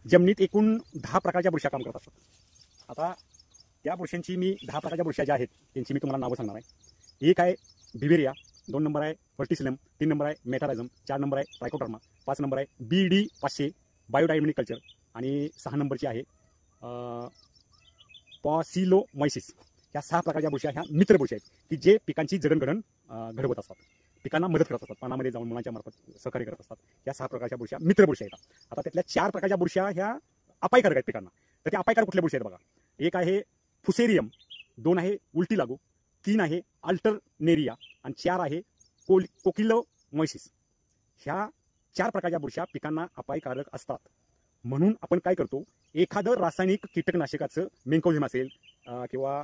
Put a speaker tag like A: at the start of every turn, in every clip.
A: जमिनीत एकूण 10 प्रकारच्या बुरशी काम करत असतात। आता त्या बुरशींची मी 10 प्रकारच्या बुरशी ज्या आहेत त्यांची मी तुम्हाला नावं सांगणार आहे। एक आहे बिवेरिया, 2 नंबर आहे फर्टिसिलम, 3 नंबर आहे मेटारायझम, 4 नंबर आहे ट्रायकोडर्मा, 5 नंबर आहे BD 500 बायोडायमिनिक कल्चर आणि 6 नंबरची आहे पॉसिलोमायसिस। ह्या 6 प्रकारच्या बुरशी ह्या मित्र बुरशी आहेत की जे पिकांची जडणघडण घडवत असतात, पिकांना मदत करत असतात, पानामध्ये जाऊन मुलांच्या मार्फत सहकार्य करत असतात। या 6 प्रकारच्या बुरशी मित्र बुरशी आहेत। आता त्यातल्या 4 प्रकारच्या बुरशी ह्या अपायकारक आहेत पिकांना। तर त्या अपायकारक कुठल्या बुरशी आहेत बघा। एक आहे फुसेरियम, 2 आहे उलटी लागू, 3 आहे अल्टरनेरिया आणि 4 आहे कोकिलोमायसिस। ह्या 4 प्रकारच्या बुरशी पिकांना अपायकारक असतात। म्हणून आपण काय करतो, एखादं रासायनिक कीटकनाशकाचं मेन्कोझिम असेल किंवा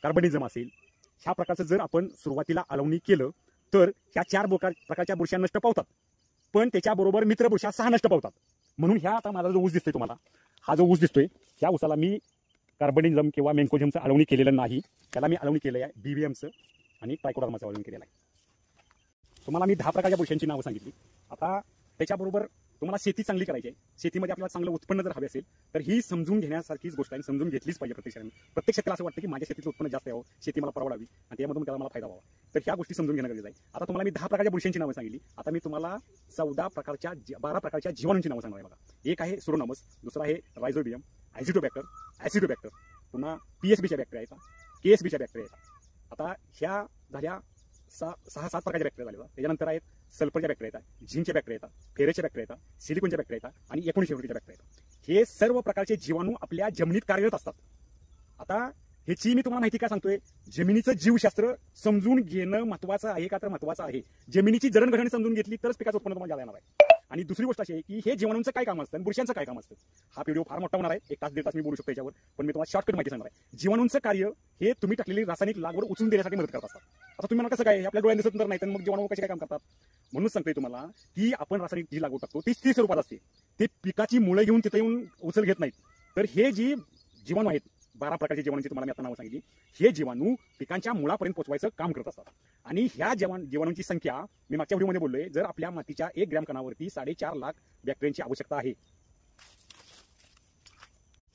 A: कार्बनिझम असेल, ह्या प्रकारचं जर आपण सुरुवातीला आळवणी केलं तर ह्या 4 प्रकारच्या बुरश्या नष्ट पावतात, पण त्याच्याबरोबर मित्र बुरश्या 6 नष्ट पावतात। म्हणून ह्या आता माझा जो ऊस दिसतोय तुम्हाला, हा जो ऊस दिसतोय ह्या ऊसाला मी कार्बनिझम किंवा मेन्कोझिमचं आळवणी केलेलं नाही, त्याला मी आळवणी केलं आहे BVMचं आणि ट्रायकोडर्माचं आळवणी केलेलं आहे। तुम्हाला मी 10 प्रकारच्या बुरश्यांची नावं सांगितली। आता त्याच्याबरोबर तुम्हाला शेती चांगली करायची आहे, शेतीमध्ये आपल्याला चांगलं उत्पन्न जर हवे असेल तर ही समजून घेण्यासारखीच गोष्ट आहे, समजून घेतलीच पाहिजे प्रत्येक शेतकऱ्याला असं वाटतं की माझ्या शेतीचं उत्पन्न जास्त यावं, शेती मला परवडावी आणि त्यामधून त्याला मला फायदा व्हावा, तर ह्या गोष्टी समजून घेणं गरजेचं आहे। आता तुम्हाला मी 10 प्रकारच्या बुरशींची नावं सांगितली, आता मी तुम्हाला 12 प्रकारच्या जीवाणूंची नावं सांगणार आहे बघा। एक आहे सुडोमोनास, दुसरा आहे रायझोबियम, ॲसिडोबॅक्टर, पुन्हा PSBच्या बॅक्टेरिया आहेत, KSBच्या बॅक्टेरिया आहेत। आता ह्या झाल्या 6-7 प्रकारच्या बॅक्टेरिया झाल्या। त्याच्यानंतर आहेत सल्फरच्या बॅक्टेरिया येतात, झिंकच्या बॅक्टेरिया येतात, फेरसच्या बॅक्टेरिया येतात, सिलिकॉनच्या बॅक्टेरिया येतात आणि 19 बॅक्टेरिया येतात। हे सर्व प्रकारचे जीवाणू आपल्या जमिनीत कार्यरत असतात। आता ह्याची मी तुम्हाला माहिती काय सांगतोय, जमिनीचं जीवशास्त्र समजून घेणं महत्वाचं आहे का, तर महत्वाचं आहे। जमिनीची जडणघडण समजून घेतली तरच पिकाचं उत्पन्न तुम्हाला जास्त येणार आहे। आणि दुसरी गोष्ट अशी आहे की हे जीवाणूंचं काय काम असतं आणि बुरशांचं काय काम असतं। हा व्हिडिओ फार मोठा होणार आहे, 1 तास 1.5 तास मी बोलू शकतो याच्यावर, पण मी तुम्हाला शॉर्टकट माहिती सांगणार आहे। जीवाणूंचं कार्य हे तुम्ही टाकलेली रासायनिक लागवड उचलून देण्यासाठी मदत करत असतात। आता तुम्ही मला कसं काय, आपल्या डोळ्यात दिसत तर नाही, तर मग जीवाणू कसे काय काम करतात। म्हणून सांगतोय तुम्हाला की आपण रासायनिक जी लागवड टाकतो ती स्थिर स्वरूपात असते, ते पिकाची मुळे घेऊन तिथे येऊन उचल घेत नाहीत। तर हे जी जीवाणू आहेत, 12 प्रकारचे जीवाणूंची तुम्हाला मी आता नावं सांगितली, हे जीवाणू पिकांच्या मुळापर्यंत पोहोचवायचं काम करत असतात। आणि ह्या जीवाणूंची संख्या मी मागच्या व्हिडिओमध्ये बोललोय, जर आपल्या मातीच्या 1 ग्रॅम कणावरती 4.5 लाख बॅक्टेरियांची आवश्यकता आहे।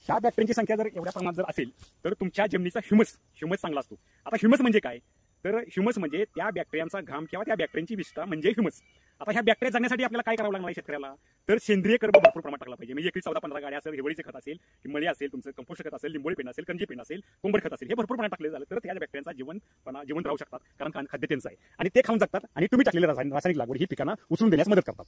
A: ह्या बॅक्टेरियांची संख्या जर एवढ्या प्रमाणात जर असेल तर तुमच्या जमिनीचा ह्युमस चांगला असतो। आता ह्युमस म्हणजे काय, तर ह्युमस म्हणजे त्या बॅक्टेरियांचा घाम किंवा त्या बॅक्टेरियांची विष्ठा म्हणजे ह्युमस। आता ह्या बॅक्टेरिया जगण्यासाठी आपल्याला काय करावं लागणार आहे शेतकऱ्याला, तर सेंद्रिय कर्ब भरपूर प्रमाणात टाकला पाहिजे। म्हणजे 14-15 गाड्या असेल, हिरवळीचे खत असेल, मळी असेल, तुमचं कंपोस्ट खत असेल, लिंबोळी पेंड असेल, कंजी पेंड असेल, कोंबड खत असेल, हे भरपूर प्रमाणात टाकले झालं तर त्या बॅक्टेरियांचा जीवन राहू शकतात, कारण खाद्य त्यांचं आहे आणि ते खाऊन जगतात आणि तुम्ही टाकलेले रासायनिक लागवड ही पिकांना उचलून देण्यास मदत करतात।